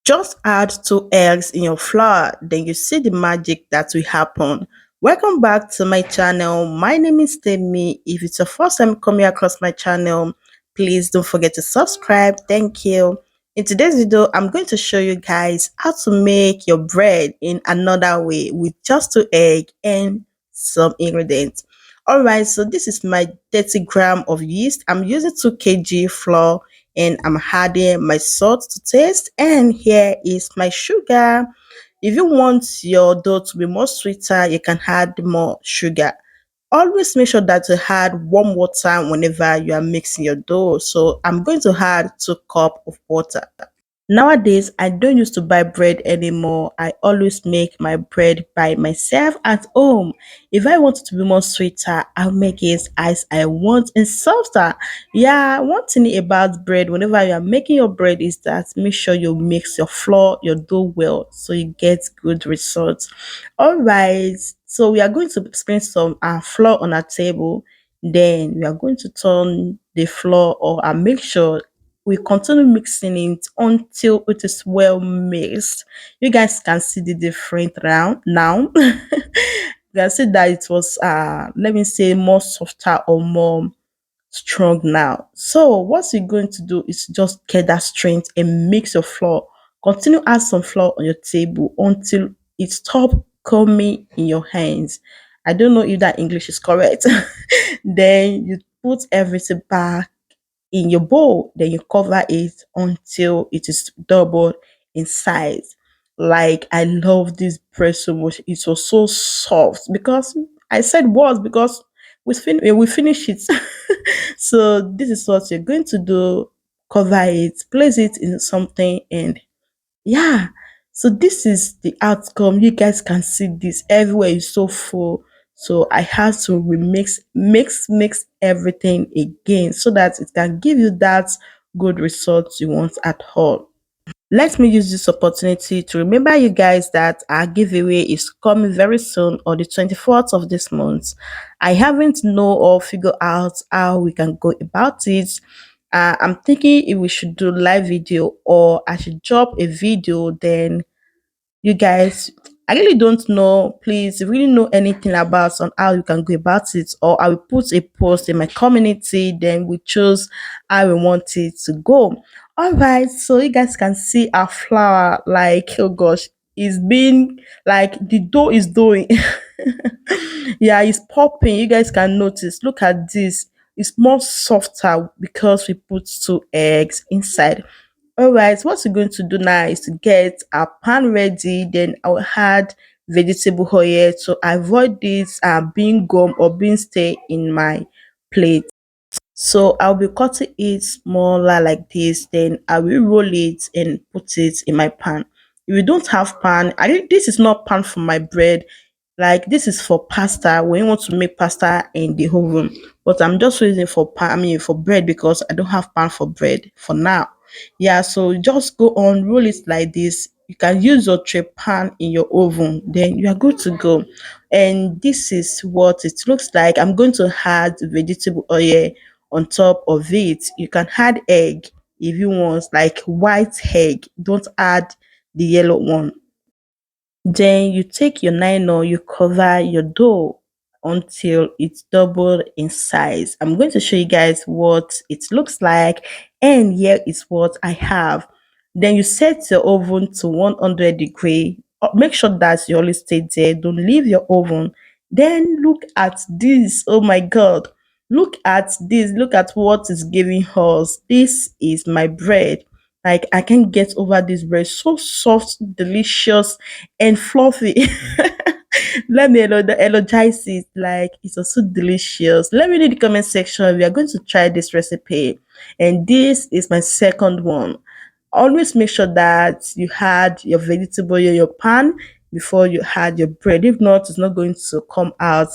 Just add 2 eggs in your flour, then you see the magic that will happen. Welcome back to my channel. My name is Temi. If it's your first time coming across my channel, please don't forget to subscribe. Thank you. In today's video, I'm going to show you guys how to make your bread in another way with just 2 eggs and some ingredients. Alright, so this is my 30 gram of yeast. I'm using 2 kg flour and I'm adding my salt to taste, and here is my sugar. If you want your dough to be more sweeter, you can add more sugar. Always make sure that you add warm water whenever you are mixing your dough. So I'm going to add 2 cups of water. Nowadays, I don't used to buy bread anymore. I always make my bread by myself at home. If I want it to be more sweeter, I'll make it as I want and softer. Yeah, one thing about bread, whenever you are making your bread, is that make sure you mix your flour, your dough well so you get good results. All right, so we are going to spring some flour on our table. Then we are going to turn the flour or make sure we continue mixing it until it is well mixed. You guys can see the different round now. You can see that it was let me say more softer or more strong now. So what you're going to do is just get that strength and mix your flour. Continue add some flour on your table until it stop coming in your hands. I don't know if that English is correct. Then you put everything back in your bowl, then you cover it until it is doubled in size. Like, I love this bread so much. It was so soft because I said was because we finish it. So this is what you're going to do. Cover it, place it in something, and yeah, so this is the outcome. You guys can see this everywhere is so full. So I have to remix, mix everything again so that it can give you that good results you want at all. Let me use this opportunity to remember you guys that our giveaway is coming very soon on the 24th of this month. I haven't know or figure out how we can go about it. I'm thinking if we should do live video or I should drop a video, then you guys, I really don't know. Please, if you really know anything about on how you can go about it, or I will put a post in my community, then we choose how we want it to go. All right, so you guys can see our flower, like, oh gosh, it's been like the dough is doing. Yeah, it's popping. You guys can notice. Look at this. It's more softer because we put 2 eggs inside. All right, what we're going to do now is to get our pan ready. Then I'll add vegetable oil to avoid this being gum or being stay in my plate. So I'll be cutting it smaller like this. Then I will roll it and put it in my pan. If you don't have pan, I think this is not pan for my bread. Like, this is for pasta when you want to make pasta in the oven. But I'm just using for pan, I mean for bread, because I don't have pan for bread for now. Yeah, so just go on, roll it like this. You can use your tray pan in your oven, then you are good to go. And this is what it looks like. I'm going to add vegetable oil on top of it. You can add egg if you want, like white egg. Don't add the yellow one. Then you take your nylon, you cover your dough until it's doubled in size. I'm going to show you guys what it looks like, and here is what I have. Then you set your oven to 100 degree. Make sure that you always stay there. Don't leave your oven. Then look at this. Oh my God. Look at this. Look at what is giving us. This is my bread. Like, I can't get over this bread. So soft, delicious, and fluffy. Let me elogize it. Like, it's also delicious. Let me know in the comment section. We are going to try this recipe, and this is my second one. Always make sure that you had your vegetable in your pan before you had your bread. If not, it's not going to come out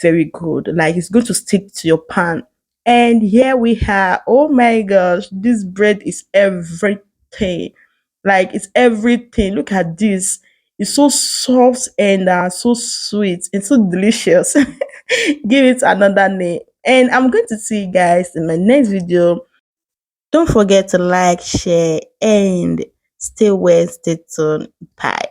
very good. Like, it's going to stick to your pan. And here we are. Oh my gosh, this bread is everything. Like, it's everything. Look at this. It's so soft and so sweet and so delicious. Give it another name. And I'm going to see you guys in my next video. Don't forget to like, share, and Stay well, stay tuned. Bye.